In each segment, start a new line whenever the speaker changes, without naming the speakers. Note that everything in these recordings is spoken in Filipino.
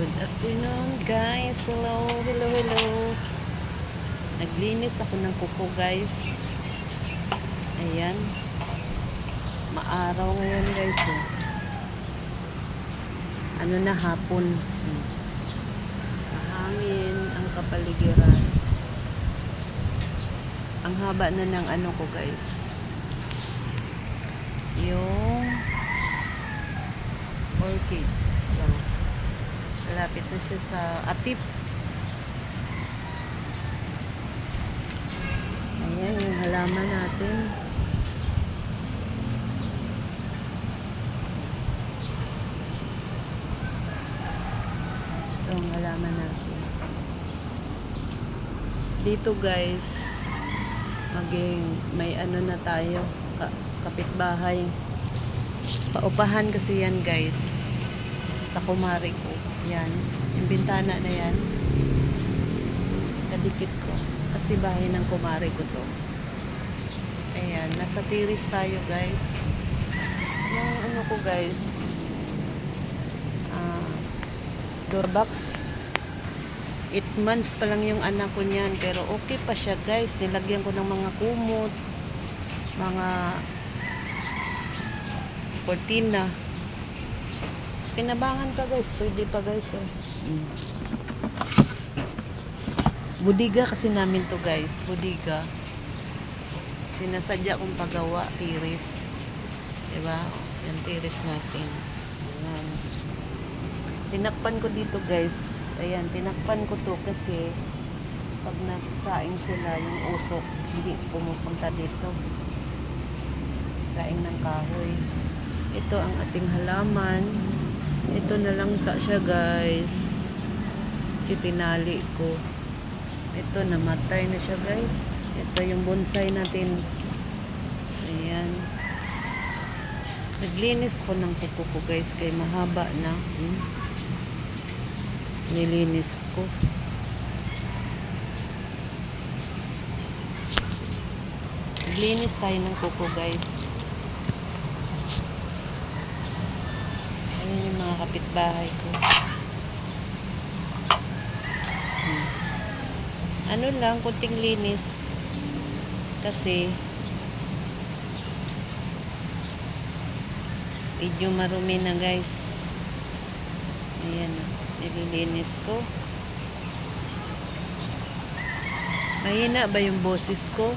Good afternoon guys. Hello, hello, hello. Naglinis ako ng kuko guys. Ayan. Maaraw ngayon guys. Oh. Ano na hapon. Mahangin ang kapaligiran. Ang haba na ng ano ko guys. Yung orchids. So, malapit na siya sa atip. Ayan yung halaman natin. Ito ang halaman natin. Dito guys, may ano na tayo, kapitbahay. Paupahan kasi yan guys. Sa kumari ko. Yan. Yung bintana na yan. Kadikit ko. Kasi bahay ng kumari ko to. Ayan. Nasa tiris tayo guys. Yung ano ko guys. Doorbox. 8 months pa lang yung anak ko niyan. Pero okay pa siya guys. Nilagyan ko ng mga kumot. Mga cortina. Pinabangan pa guys. Pwede pa guys. Oh. Budiga kasi namin to guys. Budiga. Sinasadya kong pagawa. Tiris. Diba? Yung tiris natin. Ayan. Tinakpan ko dito guys. Ayan. Tinakpan ko to kasi pag nagsaing sila yung usok hindi pumupunta dito. Saing ng kahoy. Ito ang ating halaman. Ito na lang ta siya guys. Si tinali ko. Ito namatay na siya guys. Ito yung bonsai natin. Ayan. Naglinis ko ng kuko ko guys. Kay mahaba na. Nilinis ko. Naglinis tayo ng kuko guys. Ayan yung mga kapitbahay ko. Ano lang, kunting linis. Kasi medyo marumi na guys. Ayan, nililinis ko. Mahina ba yung boses ko?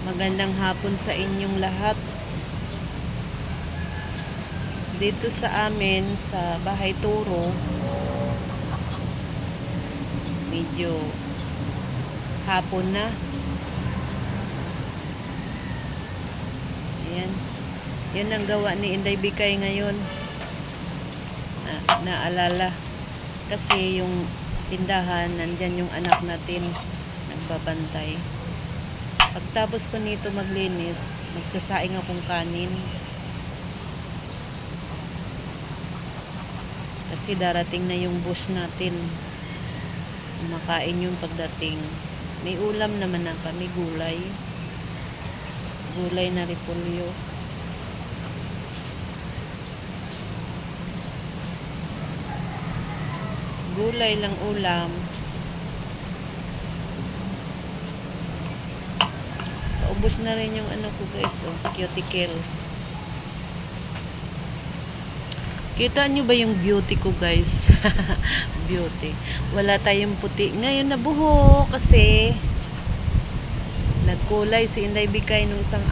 Magandang hapon sa inyong lahat. Dito sa amin, sa Bahay Turo, medyo hapon na. Ayan. Yan ang gawa ni Inday Bikay ngayon. Naalala. Kasi yung tindahan, nandyan yung anak natin. Nagbabantay. Pagtapos ko nito maglinis, magsasaing akong kanin. Kasi darating na yung bus natin. Makain yung pagdating. May ulam naman na kami, gulay. Gulay na repolyo. Gulay lang ulam. Paubos na rin yung ano ko guys, oh, cuticle. Kita nyo ba yung beauty ko guys? Beauty. Wala tayong puti. Ngayon na buho kasi nagkulay si Inday Bikay nung isang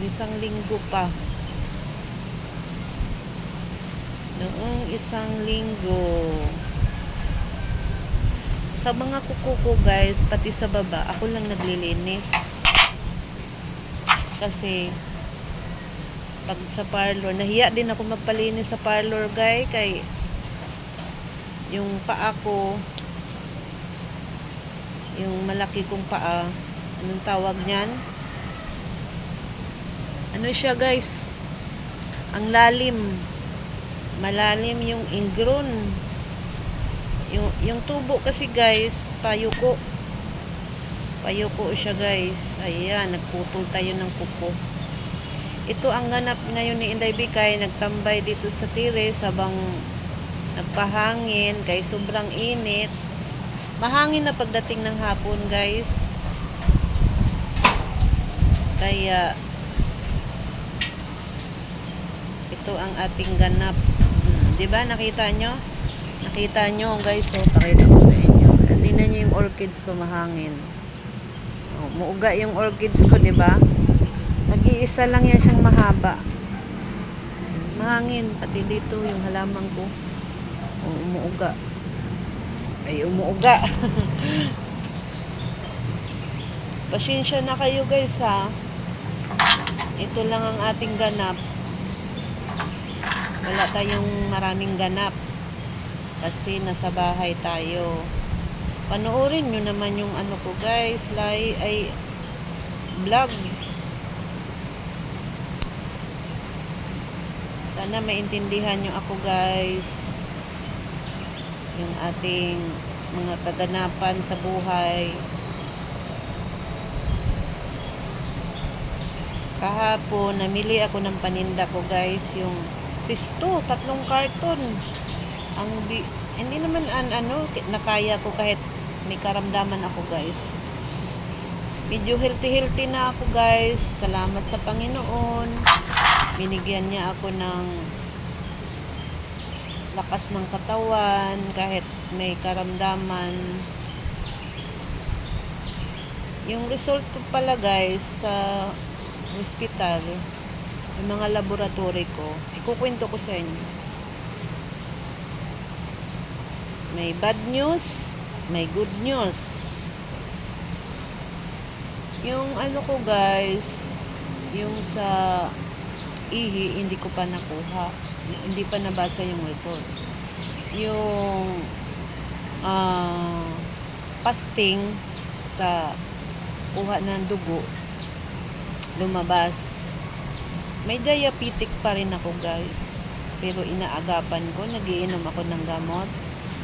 isang linggo pa. Noong isang linggo. Sa mga kuko ko guys, pati sa baba, ako lang naglilinis. Kasi pag sa parlor, nahiya din ako magpalinis sa parlor guys, kay yung paa ko, yung malaki kong paa, anong tawag niyan? Ano siya guys? Ang lalim. Malalim yung ingrown. Yung tubo kasi guys, payuko. Payuko siya guys. Ayan, nagputol tayo ng kuko. Ito ang ganap ngayon ni Inday Bikay, nagtambay dito sa terrace habang nagpahangin kay sobrang init. Mahangin na pagdating ng hapon, guys. Kaya ito ang ating ganap. 'Di ba? Nakita nyo? Nakita nyo, guys. So, pakita ko sa inyo. Tingnan nyo yung orchids ko, mahangin. Oh, muuga yung orchids ko, 'di ba? Nag-iisa lang yan siyang mahaba. Mahangin. Pati dito yung halaman ko. Oh, umuuga. Ay, umuuga. Pasensya na kayo, guys, ha. Ito lang ang ating ganap. Wala tayong maraming ganap. Kasi nasa bahay tayo. Panoorin nyo naman yung ano ko, guys. Vlog. Sana maintindihan nyo ako, guys. Yung ating mga kaganapan sa buhay. Kahapon, namili ako ng paninda ko, guys. Yung sisto, 3 karton. Hindi naman nakaya ko kahit may karamdaman ako, guys. Medyo healthy na ako, guys. Salamat sa Panginoon. Binigyan niya ako ng lakas ng katawan kahit may karamdaman. Yung result ko pala, guys, sa hospital, yung mga laboratory ko, ikukwento ko sa inyo. May bad news, may good news. Yung ano ko, guys, yung sa ihi, hindi ko pa nakuha. Hindi pa nabasa yung result. Yung fasting sa kuha ng dugo, lumabas. May diabetic pa rin ako, guys. Pero inaagapan ko, nagiinom ako ng gamot.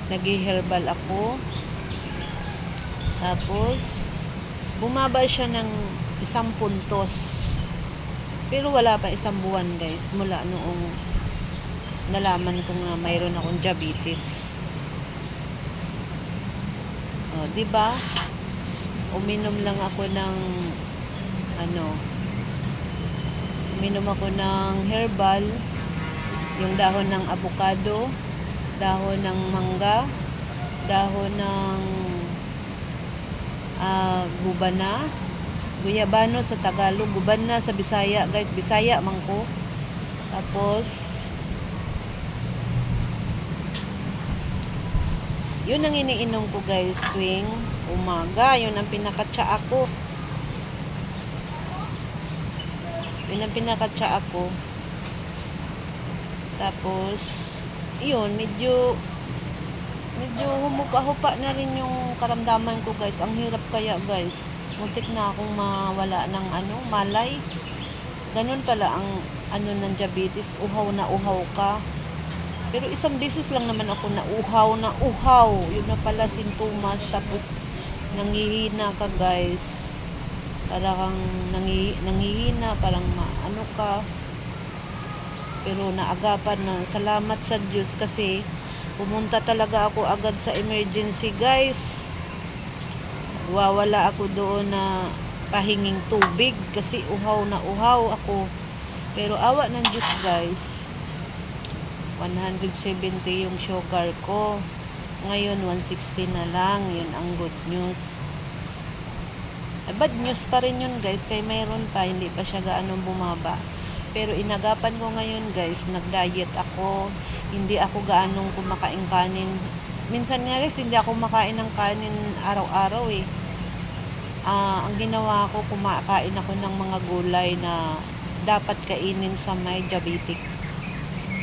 Nag-herbal ako. Tapos, bumaba siya ng 1 puntos. Pero wala pa 1 buwan, guys. Mula noong nalaman ko na mayroon akong diabetes. O, diba? Uminom lang ako ng uminom ako ng herbal, yung dahon ng avocado, dahon ng mangga, dahon ng gubana, guyabano sa Tagalog, gubana sa Bisaya, guys, Bisaya man ko. Tapos yun ang iniinom ko, guys, tuwing umaga. Yun ang pinakatsa ako. Tapos yun, medyo humupa-hupa na rin yung karamdaman ko, guys. Ang hirap kaya, guys. Muntik na akong mawala ng malay. Ganun pala ang ng diabetes. Uhaw na uhaw ka. Pero 1 beses lang naman ako na uhaw. Yun na pala sintomas. Tapos nangihina ka, guys. Parang nangihina, parang ka. Pero naagapan na. Salamat sa Diyos kasi pumunta talaga ako agad sa emergency, guys. Wawala ako doon na pahinging tubig kasi uhaw na uhaw ako. Pero awa ng Diyos, guys. 170 yung sugar ko. Ngayon 160 na lang. Yun ang good news. Bad news pa rin yun, guys, kaya mayroon pa, hindi pa siya gaano bumaba. Pero inagapan ko ngayon, guys, nag-diet ako. Hindi ako gaanong kumakain kanin. Minsan nga, guys, hindi ako makain ng kanin araw-araw eh. Ang ginawa ko, kumakain ako ng mga gulay na dapat kainin sa may diabetic.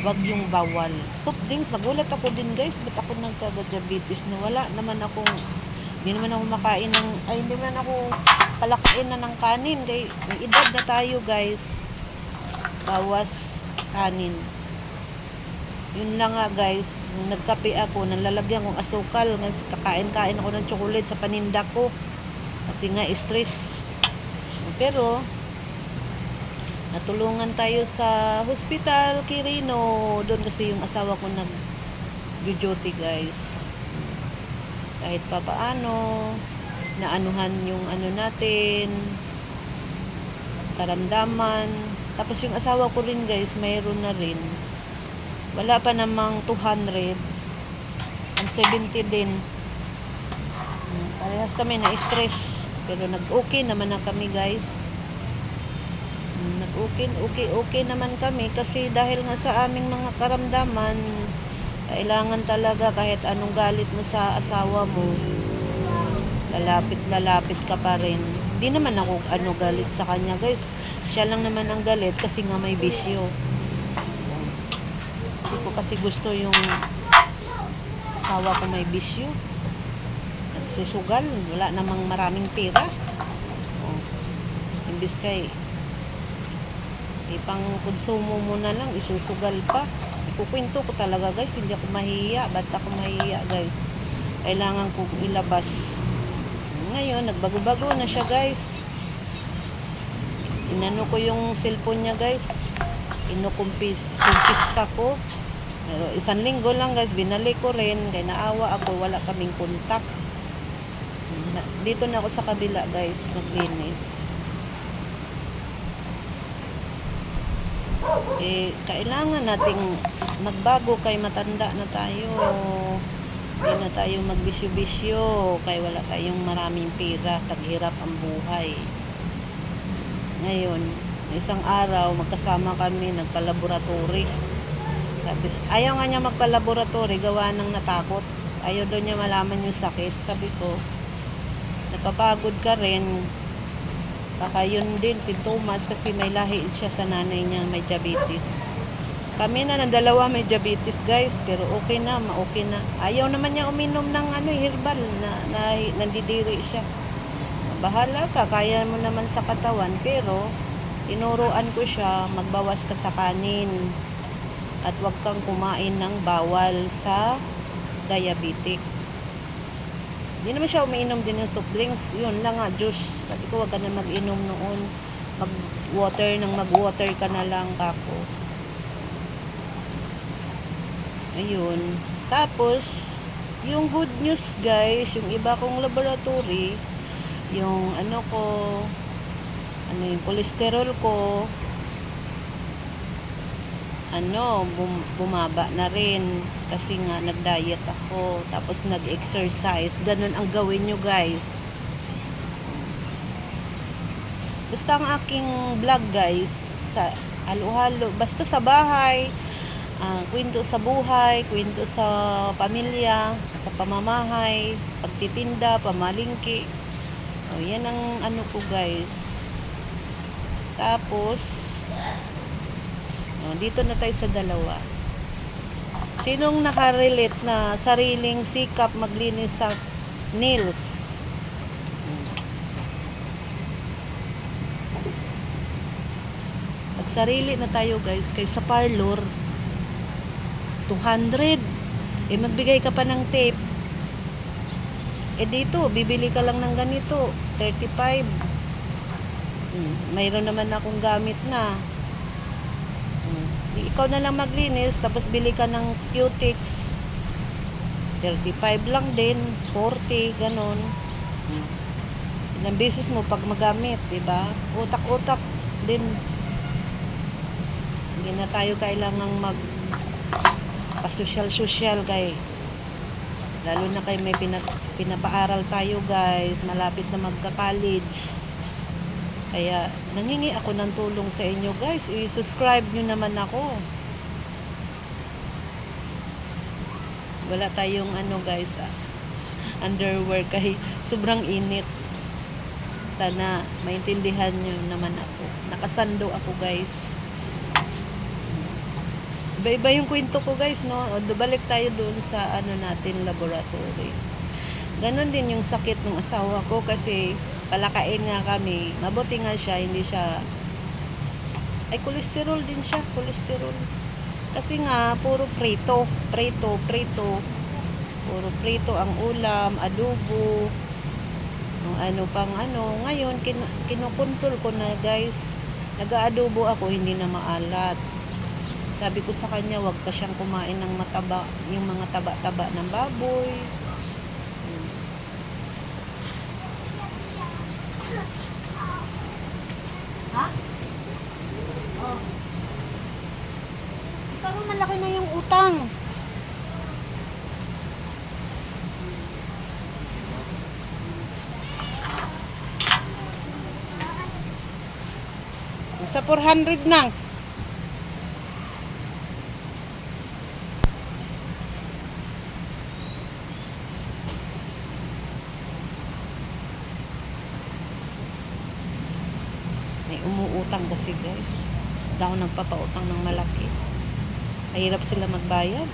Wag yung bawal. Soft drinks, nagulat ako din, guys. Ba't ako nagka-diabetes na wala naman akong, hindi naman ako makain ng, hindi naman ako palakain na ng kanin. May edad na tayo, guys. Bawas kanin. Yun lang nga, guys. Nung nagkape ako, nalalagyan kong asukal. Kakain-kain ako ng chocolate sa paninda ko. Kasi nga, stress. Pero, Natulungan tayo sa hospital, Quirino. Doon kasi yung asawa ko nag-duty guys. Kahit pa paano, naanuhan yung ano natin, karamdaman. Tapos yung asawa ko rin guys, mayroon na rin. Wala pa namang 200. Ang 70 din. Parehas kami na stress. Pero nag-okay naman na kami guys. Okay naman kami kasi dahil nga sa aming mga karamdaman, kailangan talaga kahit anong galit mo sa asawa mo, lalapit ka pa rin. Hindi naman ako galit sa kanya guys. Siya lang naman ang galit kasi nga may bisyo. Hindi ko kasi gusto yung asawa ko may bisyo. Nagsusugal, wala namang maraming pera. Imbis kay ipang konsumo mo na lang, isusugal pa. Ikukwento ko talaga guys, hindi ako mahiya. Ba't ako mahiya guys? Kailangan ko ilabas. Ngayon, nagbago-bago na siya guys. Inano ko yung cellphone niya guys. Kumpiska ko. Pero 1 linggo lang guys, binalik ko rin. Kaya naawa ako, wala kaming kontak. Dito na ako sa kabila guys, maglinis. Kailangan nating magbago kay matanda na tayo. Hindi na tayo magbisyo-bisyo kay wala tayong maraming pera, taghirap ang buhay. Ngayon, isang araw magkasama kami, nagpa-laboratory. Ayaw nga niya magpa-laboratory, gawa ng natakot. Ayaw daw niya malaman yung sakit. Sabi ko, napapagod ka rin. Baka yun din si Thomas kasi may lahi siya sa nanay niya, may diabetes. Kami na ng dalawa may diabetes guys, pero okay na. Ayaw naman niya uminom ng herbal na nandidiri siya. Bahala ka, kaya mo naman sa katawan, pero tinuruan ko siya, magbawas ka sa kanin at wag kang kumain ng bawal sa diabetic. Hindi naman siya umiinom din ng soft drinks. Yun lang nga, juice. Sabi ko, wag ka na mag-inom noon. Mag-water ka na lang, kako. Ayun. Tapos, yung good news, guys, yung iba kong laboratory, yung yung cholesterol ko, bumaba na rin kasi nga nag-diet ako, tapos nag-exercise. Ganun ang gawin nyo guys. Basta ang aking vlog guys, sa halo-halo, basta sa bahay, kwento sa buhay, kwento sa pamilya, sa pamamahay, pagtitinda, pamalingki. Yan ang ko guys. Tapos dito na tayo sa dalawa. Sinong nakarelate na sariling sikap maglinis sa nails? Magsarili na tayo guys, kaysa parlor 200. Magbigay ka pa ng tape. Dito bibili ka lang ng ganito 35. Mayroon naman akong gamit na. Ikaw na lang maglinis, tapos bili ka ng Q-Tix 35 lang din, 40, ganon. Ilang beses mo pag magamit, diba? Utak-utak din. Hindi na tayo kailangang pasosyal-sosyal kay lalo na kay may pinapaaral tayo guys, malapit na magka-college. Kaya nangingi ako ng tulong sa inyo guys, i-subscribe nyo naman ako. Wala tayong guys, underwear kay sobrang init. Sana maintindihan nyo naman ako. Nakasando ako guys. Iba-iba yung kwento ko guys, no? Balik tayo doon sa natin, laboratory. Ganon din yung sakit ng asawa ko kasi palakain nga kami. Mabuti nga siya, hindi siya cholesterol din siya, cholesterol. Kasi nga puro prito. Puro prito ang ulam, adobo. Ngayon kinukontrol ko na guys. Nag-aadobo ako, hindi na maalat. Sabi ko sa kanya, wag pa siyang kumain ng mataba, yung mga taba-taba ng baboy. Ha? Oh. Ikaw malaki na yung utang. Nasa 400 na. May umuutang kasi guys. Hindi ako nagpapautang ng malaki. Mahirap sila magbayad.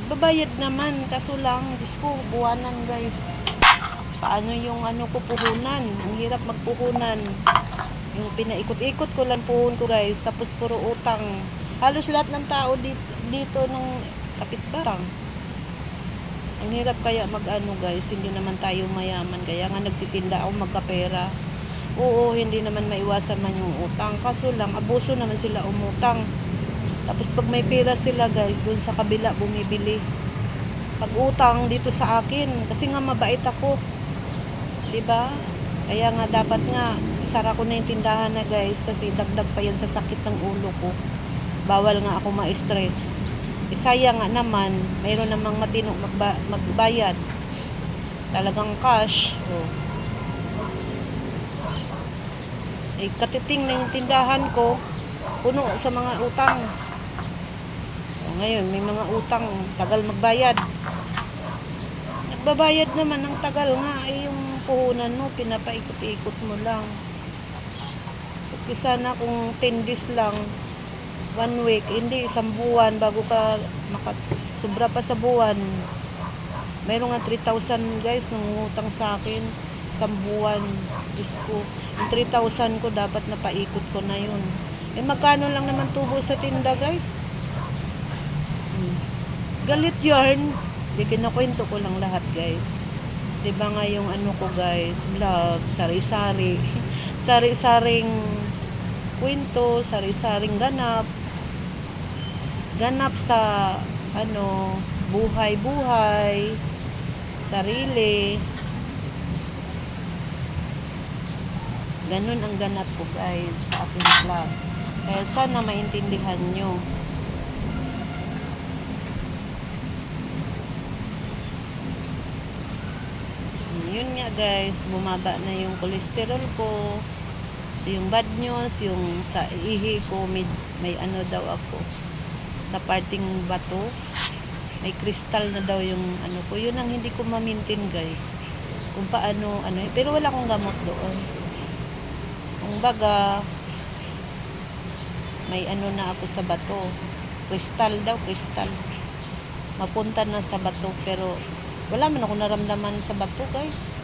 Babayad naman, kaso lang, Diyos ko, buwanan guys. Paano yung ano ko puhunan? Ang hirap magpuhunan. Yung pinaikot-ikot ko lang puhun ko guys, tapos puro utang. Halos lahat ng tao dito ng kapitbahay. Ang hirap kaya mag-ano guys, hindi naman tayo mayaman. Kaya nga nagtitinda ako magkapera. Oo, hindi naman maiwasan man yung utang. Kaso lang, abuso naman sila umutang. Tapos pag may pera sila guys, dun sa kabila bumibili. Pag utang dito sa akin, kasi nga mabait ako. 'Di ba? Kaya nga dapat nga isara ko na yung tindahan na guys, kasi dagdag pa yan sa sakit ng ulo ko. Bawal nga ako ma-stress. Isaya nga naman, mayroon namang matino magbayad. Talagang cash. Oh. Eh, katiting na yung tindahan ko, puno sa mga utang. Ngayon, may mga utang, tagal magbayad. Nagbabayad naman ng tagal nga, yung puhunan mo, pinapaikot-ikot mo lang. Kasi sana kung 10 days lang, 1 week, hindi, isang buwan, bago ka sobra pa sa buwan. Mayroon nga 3,000 guys, nung utang sa akin, isang buwan, Diyos ko. Yung 3,000 ko, dapat napaikot ko na yun. Eh, magkano lang naman tubo sa tinda guys? Galit yarn. Di kinakwento ko lang lahat guys. Diba nga yung ano ko guys, vlog, sari-sari. Sari-saring kwento, sari-saring ganap. Ganap sa ano, buhay-buhay, sarili. Ganun ang ganap ko guys sa aking vlog. Kaya sana maintindihan nyo. Yun nga guys, bumaba na yung cholesterol ko, yung bad news, yung sa ihi ko, may ano daw ako, sa parting bato, may kristal na daw yung ano ko, yun ang hindi ko ma-maintain guys, kung paano, ano, pero wala akong gamot doon. Kung baga, may ano na ako sa bato, kristal daw, kristal, mapunta na sa bato, pero wala man ako naramdaman sa bato guys.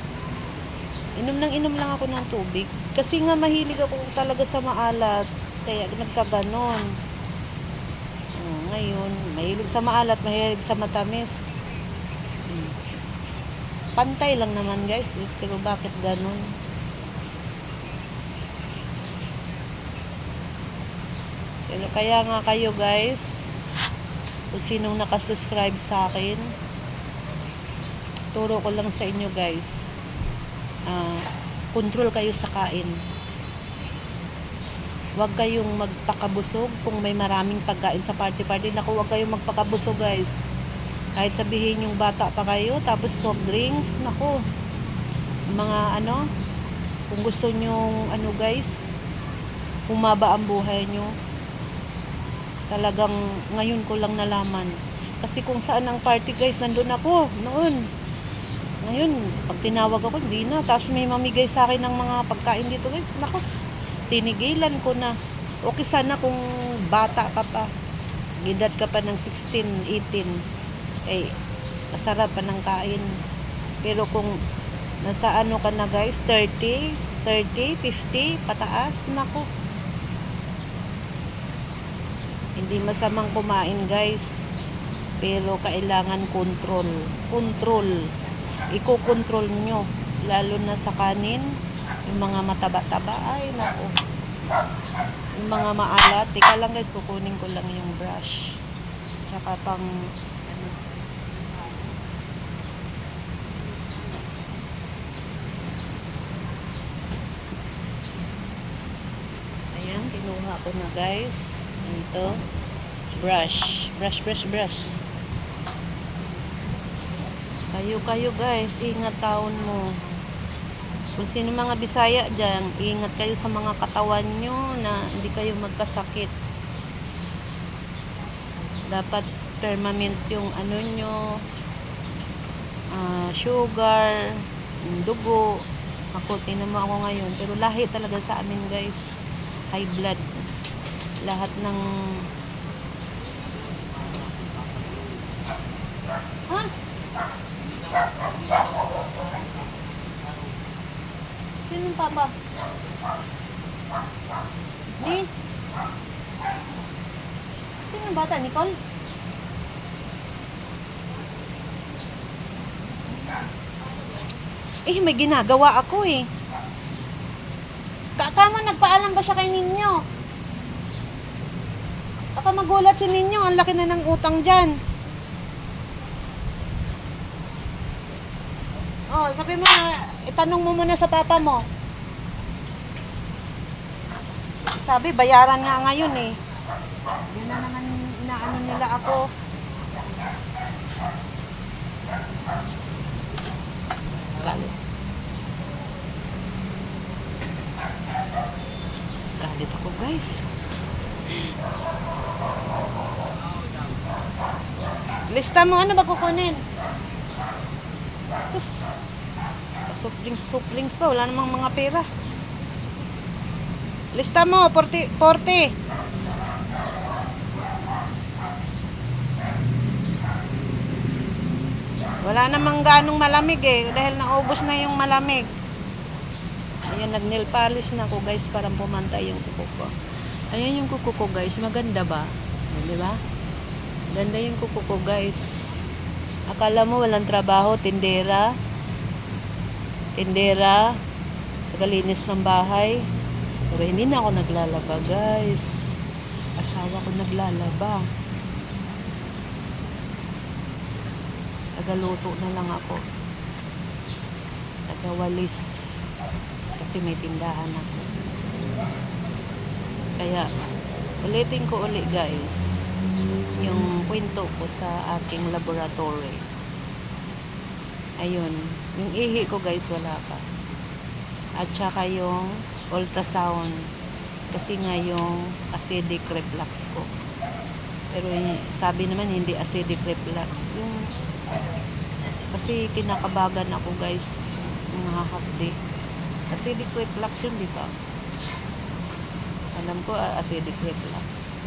Inom lang ako ng tubig. Kasi nga mahilig ako talaga sa maalat. Kaya nagkaganon. Ngayon, mahilig sa maalat, mahilig sa matamis. Pantay lang naman guys. Pero bakit ganon? Pero kaya nga kayo guys, kung sinong nakasubscribe sa akin, turo ko lang sa inyo guys, control kayo sa kain. Huwag kayong magpakabusog kung may maraming pagkain sa party. Naku, huwag kayong magpakabusog guys. Kahit sabihin yung bata pa kayo, tapos soft drinks, naku, mga ano, kung gusto nyong ano guys, humaba ang buhay nyo, talagang ngayon ko lang nalaman. Kasi kung saan ang party guys, nandun ako noon. Ngayon, pag tinawag ako, hindi na. Tapos may mamigay sa akin ng mga pagkain dito guys. Naku, tinigilan ko na. Okay sana kung bata ka pa. Edad ka pa ng 16, 18. Eh, masarap pa ng kain. Pero kung nasa ano ka na guys, 30, 50, pataas, naku. Hindi masamang kumain guys. Pero kailangan control. Control. Iko-control nyo. Lalo na sa kanin. Yung mga mataba-taba. Ay, nako. Yung mga maalat. Teka lang guys, kukunin ko lang yung brush. Tsaka pang ano. Ayan, kinuha ko na guys. Ito. Brush. Brush. Kayo guys, ingat taon mo. Kung sino mga Bisaya dyan, ingat kayo sa mga katawan nyo na hindi kayo magkasakit. Dapat permanent yung ano nyo, sugar, dugo. Ako, tinan mo ako ngayon. Pero lahi talaga sa amin guys. High blood. Lahat ng... Ha? Sinong papa? Ni? Sinong bata? Nicole? May ginagawa ako eh. Kama nagpaalam ba siya kay ninyo? Baka magulat si ninyo. Ang laki na ng utang dyan. Oh, sabi mo na, itanong mo muna sa papa mo. Sabi, bayaran nga ngayon eh. Yan na naman inaano nila ako. Galit. Galit ako guys. Lista mo, ano ba kukunin? Sus. Suplings pa. Wala namang mga pera. Lista mo, 40. Wala namang ganong malamig eh. Dahil naubos na yung malamig. Ayan, nag-nail polish na ako guys. Parang pumantay yung kuko ko. Ayan yung kuko ko guys. Maganda ba? Di ba? Ganda yung kuko ko guys. Akala mo walang trabaho. Tindera, tagalinis ng bahay. Pero hindi na ako naglalaba guys. Asawa ko naglalaba. Tagaluto na lang ako. Tagawalis. Kasi may tindahan ako. Kaya ulitin ko ulit guys yung kwento ko sa aking laboratory. Ayun, yung ihi ko guys wala pa. At saka yung ultrasound kasi nga yung acidic reflux ko. Pero sabi naman hindi acidic reflux. Yung kasi kinakabagan ako guys, mga hapdi. Acidic reflux yun, di ba? Alam ko acidic reflux.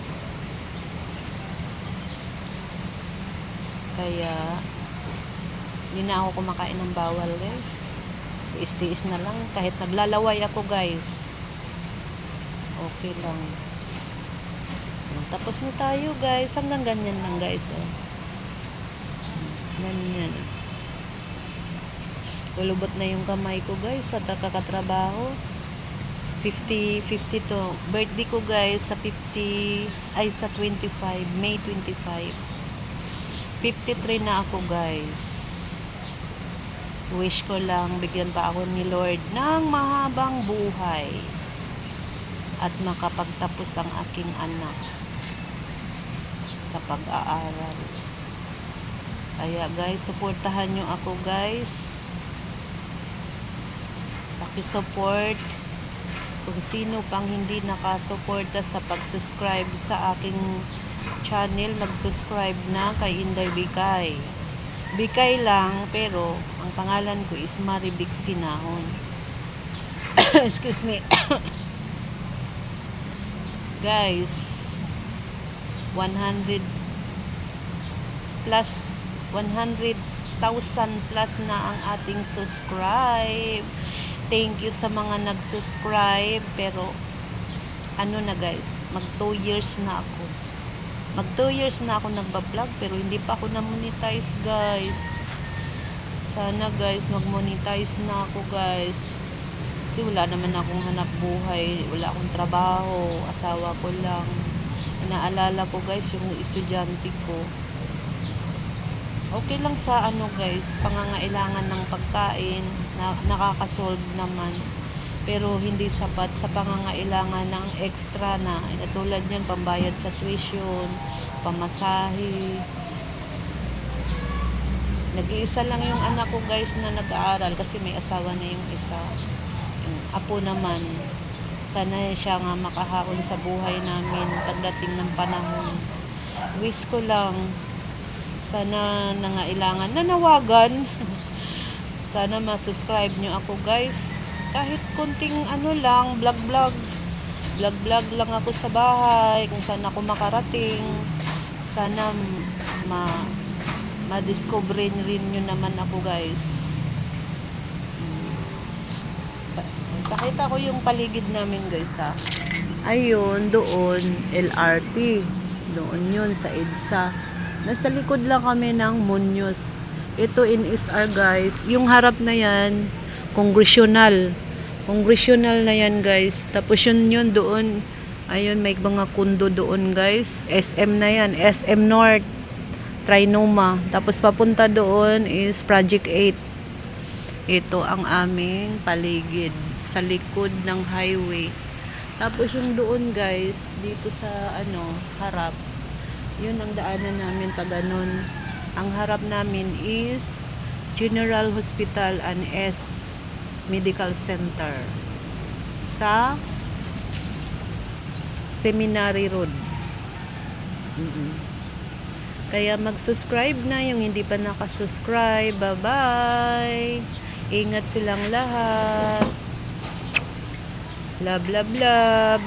Kaya hindi na ako kumakain ng bawal guys. Tiis-tiis na lang. Kahit naglalaway ako guys. Okay lang. Tapos na tayo guys. Hanggang ganyan lang guys. Oh. Ganyan. Kulubot na yung kamay ko guys sa kakatrabaho. 50 to. Birthday ko guys sa 50 ay sa 25. May 25. 53 na ako guys. Wish ko lang bigyan pa ako ni Lord ng mahabang buhay at makapagtapos ang aking anak sa pag-aaral. Kaya guys, suportahan nyo ako guys. Paki-support kung sino pang hindi nakasuporta sa pag-subscribe sa aking channel, mag-subscribe na kay Inday Bikay. Bikay lang, pero ang pangalan ko is Maribik Sinahon. Excuse me. Guys, 100 plus 100,000 plus na ang ating subscribe. Thank you sa mga nag-subscribe, pero ano na guys, mag 2 years na ako. Mag 2 years na ako nagba-vlog pero hindi pa ako na-monetize, guys. Sana guys, mag-monetize na ako, guys. Kasi wala naman akong hanap buhay, wala akong trabaho, asawa ko lang. Inaalala ko guys yung estudyante ko. Okay lang sa ano guys, pangangailangan ng pagkain, nakakasolve naman. Pero hindi sapat sa pangangailangan ng extra na tulad niyan, pambayad sa tuition, pamasahe. Nag-iisa lang yung anak ko guys na nag-aaral kasi may asawa na yung isa. Yung apo naman, sana siya nga makahaon sa buhay namin pagdating ng panahon. Wish ko lang, sana nangailangan, nanawagan. Sana ma-subscribe nyo ako guys. Kahit kunting ano lang, vlog lang ako sa bahay, kung saan ako makarating. Sana ma-discover rin nyo naman ako guys. Pakita ko yung paligid namin guys ha. Ayun, doon, LRT. Doon yun, sa EDSA. Nasa likod lang kami ng Muñoz. Ito in SR guys. Yung harap na yan, Congressional. Congressional na yan guys. Tapos yun doon. Ayun, may mga kundo doon guys. SM na yan. SM North. Trinoma. Tapos papunta doon is Project 8. Ito ang aming paligid sa likod ng highway. Tapos yung doon guys, dito sa harap, yun ang daanan namin pag ganun. Ang harap namin is General Hospital and S Medical Center sa Seminary Road. Kaya mag-subscribe na yung hindi pa nakasubscribe. Bye-bye! Ingat silang lahat. Love, love, love.